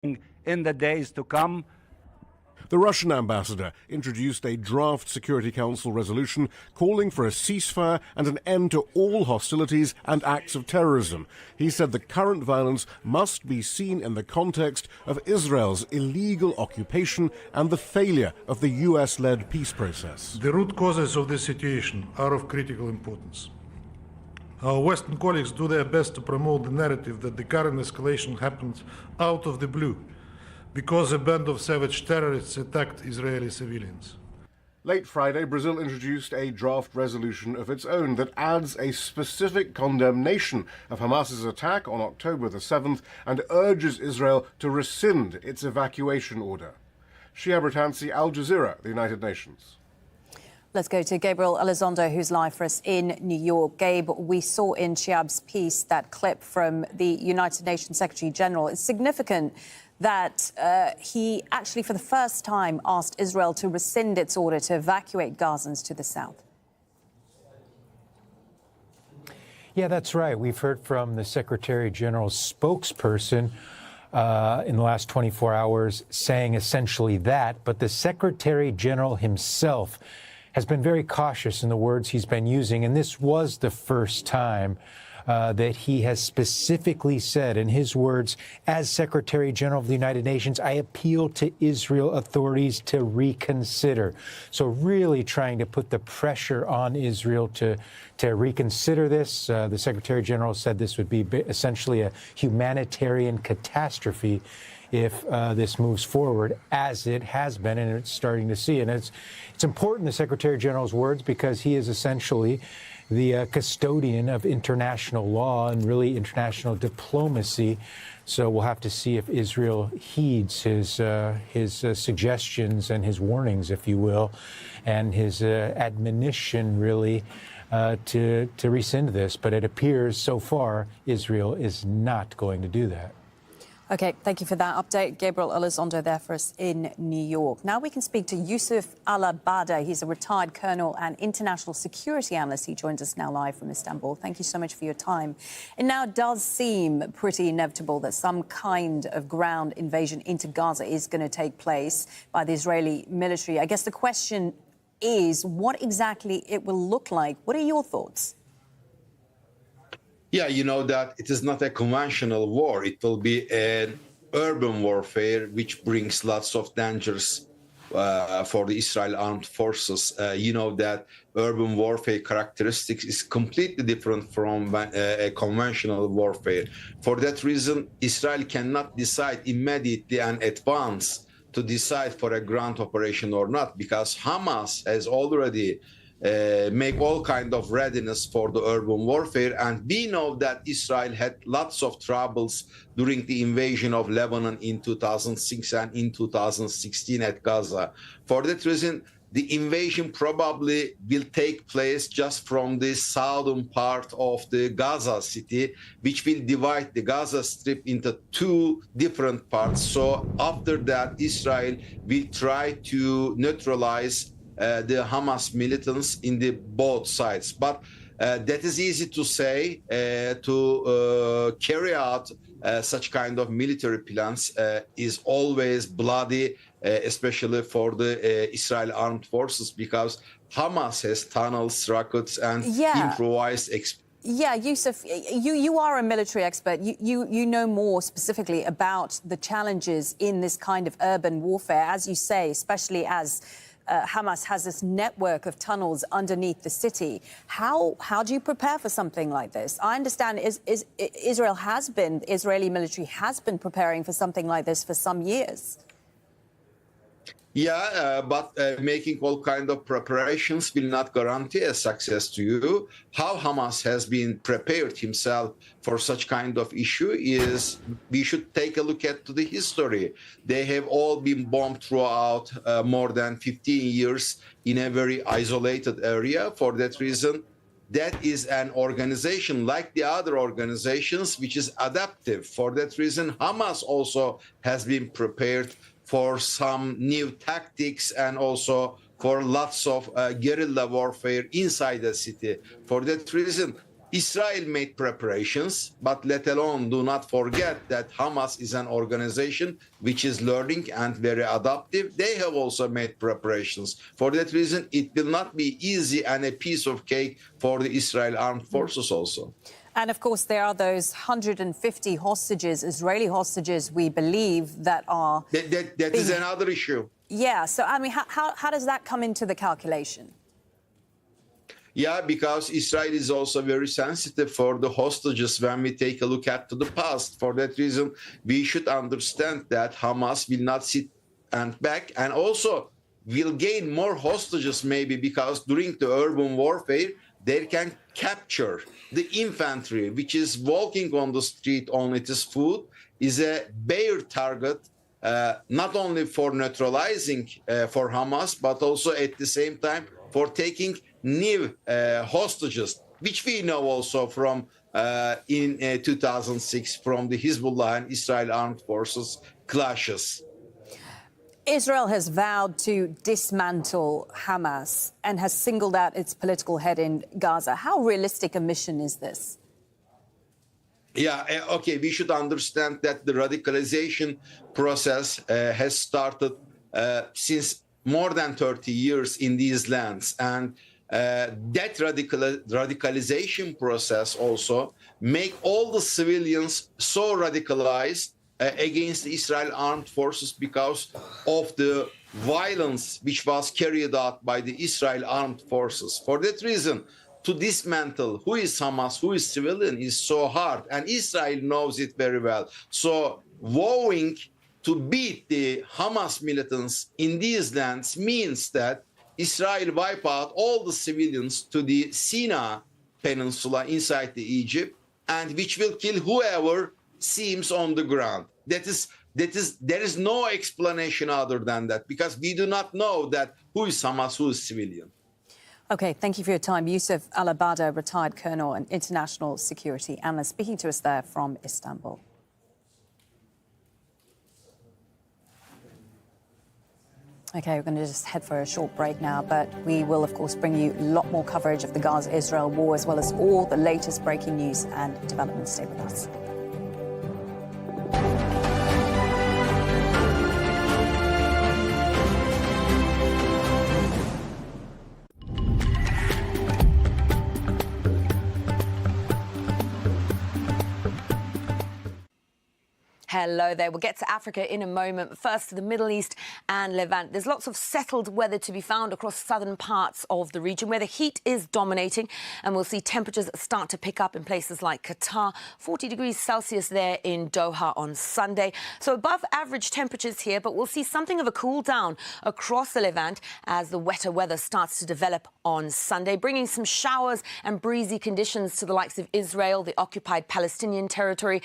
in the days to come. The Russian ambassador introduced a draft Security Council resolution calling for a ceasefire and an end to all hostilities and acts of terrorism. He said the current violence must be seen in the context of Israel's illegal occupation and the failure of the US-led peace process. The root causes of this situation are of critical importance. Our Western colleagues do their best to promote the narrative that the current escalation happened out of the blue, because a band of savage terrorists attacked Israeli civilians. Late Friday, Brazil introduced a draft resolution of its own that adds a specific condemnation of Hamas's attack on October the 7th and urges Israel to rescind its evacuation order. Shia Britansi, Al Jazeera, the United Nations. Let's go to Gabriel Elizondo, who's live for us in New York. Gabe, we saw in Shihab's piece that clip from the United Nations Secretary General. It's significant that he actually, for the first time, asked Israel to rescind its order to evacuate Gazans to the south. Yeah, that's right. We've heard from the Secretary General's spokesperson in the last 24 hours saying essentially that. But the Secretary General himself has been very cautious in the words he's been using. And this was the first time that he has specifically said, in his words, as Secretary General of the United Nations, I appeal to Israel authorities to reconsider. So really trying to put the pressure on Israel to reconsider this. The Secretary General said this would be essentially a humanitarian catastrophe if this moves forward, as it has been, and it's starting to see. And it's important, the Secretary General's words, because he is essentially the custodian of international law and really international diplomacy. So we'll have to see if Israel heeds his suggestions and his warnings, if you will, and his admonition, really, to rescind this. But it appears so far Israel is not going to do that. OK, thank you for that update. Gabriel Elizondo there for us in New York. Now we can speak to Yusuf Alabada. He's a retired colonel and international security analyst. He joins us now live from Istanbul. Thank you so much for your time. It now does seem pretty inevitable that some kind of ground invasion into Gaza is going to take place by the Israeli military. I guess the question is what exactly it will look like. What are your thoughts? Yeah, you know that it is not a conventional war. It will be an urban warfare, which brings lots of dangers for the Israel armed forces. You know that urban warfare characteristics is completely different from a conventional warfare. For that reason, Israel cannot decide immediately and advance to decide for a ground operation or not, because Hamas has already make all kind of readiness for the urban warfare. And we know that Israel had lots of troubles during the invasion of Lebanon in 2006 and in 2016 at Gaza. For that reason, the invasion probably will take place just from the southern part of the Gaza city, which will divide the Gaza Strip into two different parts. So after that, Israel will try to neutralize the Hamas militants in the both sides. But that is easy to say. To carry out such kind of military plans is always bloody, especially for the Israel armed forces, because Hamas has tunnels, rockets, and improvised. Yeah, Yusuf, you are a military expert. You know more specifically about the challenges in this kind of urban warfare, as you say, especially as Hamas has this network of tunnels underneath the city. How do you prepare for something like this? I understand the Israeli military has been preparing for something like this for some years. Yeah, but making all kind of preparations will not guarantee a success to you. How Hamas has been prepared himself for such kind of issue is we should take a look at the history. They have all been bombed throughout more than 15 years in a very isolated area. For that reason, that is an organization like the other organizations, which is adaptive. For that reason, Hamas also has been prepared for some new tactics and also for lots of guerrilla warfare inside the city. For that reason, Israel made preparations, but let alone do not forget that Hamas is an organization which is learning and very adaptive. They have also made preparations. For that reason, it will not be easy and a piece of cake for the Israel armed forces also. And of course, there are those 150 hostages, Israeli hostages, we believe, that are... That is another issue. Yeah, so I mean, how does that come into the calculation? Yeah, because Israel is also very sensitive for the hostages when we take a look at to the past. For that reason, we should understand that Hamas will not sit and back, and also will gain more hostages maybe because during the urban warfare, they can capture the infantry, which is walking on the street on its foot, is a bare target, not only for neutralizing for Hamas, but also at the same time for taking new hostages, which we know also from in 2006 from the Hezbollah and Israel armed forces clashes. Israel has vowed to dismantle Hamas and has singled out its political head in Gaza. How realistic a mission is this? Yeah, okay, we should understand that the radicalization process has started since more than 30 years in these lands. And that radicalization process also make all the civilians so radicalized against the Israel armed forces because of the violence which was carried out by the Israel armed forces. For that reason, to dismantle who is Hamas, who is civilian is so hard, and Israel knows it very well. So vowing to beat the Hamas militants in these lands means that Israel wipe out all the civilians to the Sinai Peninsula inside the Egypt, and which will kill whoever seems on the ground. There is no explanation other than that, because we do not know that who is Hamas, who is civilian. OK, thank you for your time. Yusuf Alabada, retired colonel and international security analyst, speaking to us there from Istanbul. OK, we're going to just head for a short break now, but we will, of course, bring you a lot more coverage of the Gaza-Israel war, as well as all the latest breaking news and developments. Stay with us. Hello there. We'll get to Africa in a moment. First to the Middle East and Levant. There's lots of settled weather to be found across southern parts of the region where the heat is dominating, and we'll see temperatures start to pick up in places like Qatar, 40 degrees Celsius there in Doha on Sunday. So above average temperatures here, but we'll see something of a cool down across the Levant as the wetter weather starts to develop on Sunday, bringing some showers and breezy conditions to the likes of Israel, the occupied Palestinian territory,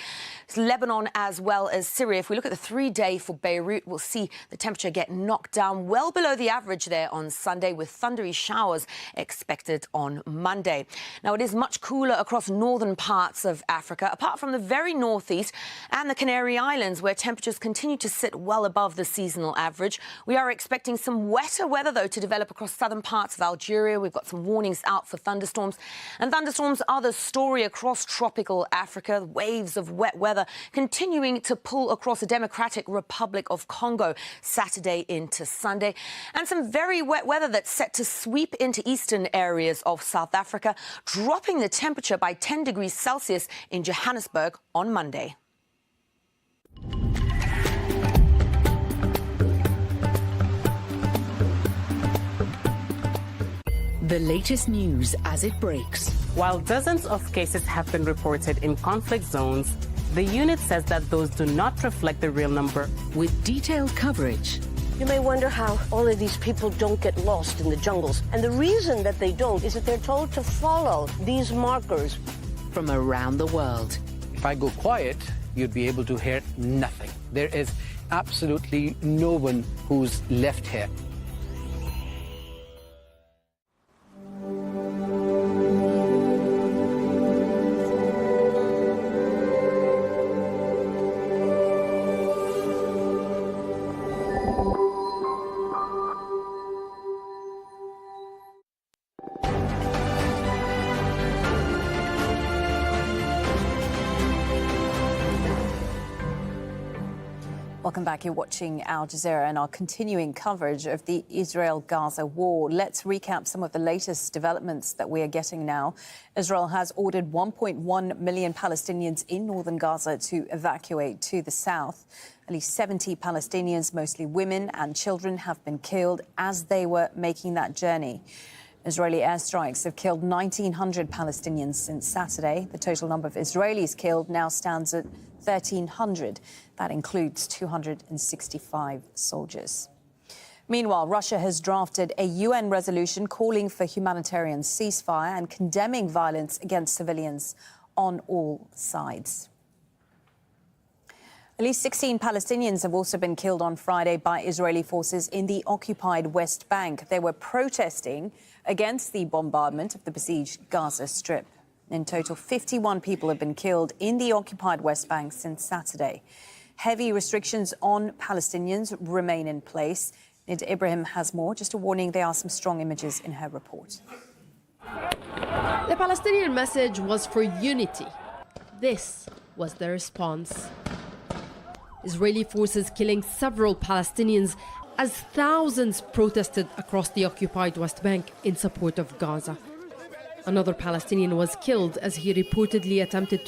Lebanon as well as Syria. If we look at the 3-day for Beirut, we'll see the temperature get knocked down well below the average there on Sunday, with thundery showers expected on Monday. Now, it is much cooler across northern parts of Africa, apart from the very northeast and the Canary Islands, where temperatures continue to sit well above the seasonal average. We are expecting some wetter weather, though, to develop across southern parts of Algeria. We've got some warnings out for thunderstorms, and thunderstorms are the story across tropical Africa. Waves of wet weather continuing to pull across the Democratic Republic of Congo Saturday into Sunday, and some very wet weather that's set to sweep into eastern areas of South Africa, dropping the temperature by 10 degrees Celsius in Johannesburg on Monday. The latest news as it breaks. While dozens of cases have been reported in conflict zones, the unit says that those do not reflect the real number. With detailed coverage. You may wonder how all of these people don't get lost in the jungles. And the reason that they don't is that they're told to follow these markers. From around the world. If I go quiet, you'd be able to hear nothing. There is absolutely no one who's left here. Welcome back. You're watching Al Jazeera and our continuing coverage of the Israel-Gaza war. Let's recap some of the latest developments that we are getting now. Israel has ordered 1.1 million Palestinians in northern Gaza to evacuate to the south. At least 70 Palestinians, mostly women and children, have been killed as they were making that journey. Israeli airstrikes have killed 1,900 Palestinians since Saturday. The total number of Israelis killed now stands at 1,300. That includes 265 soldiers. Meanwhile, Russia has drafted a UN resolution calling for humanitarian ceasefire and condemning violence against civilians on all sides. At least 16 Palestinians have also been killed on Friday by Israeli forces in the occupied West Bank. They were protesting against the bombardment of the besieged Gaza Strip. In total, 51 people have been killed in the occupied West Bank since Saturday. Heavy restrictions on Palestinians remain in place. Nid Ibrahim has more. Just a warning, there are some strong images in her report. The Palestinian message was for unity. This was the response. Israeli forces killing several Palestinians as thousands protested across the occupied West Bank in support of Gaza. Another Palestinian was killed as he reportedly attempted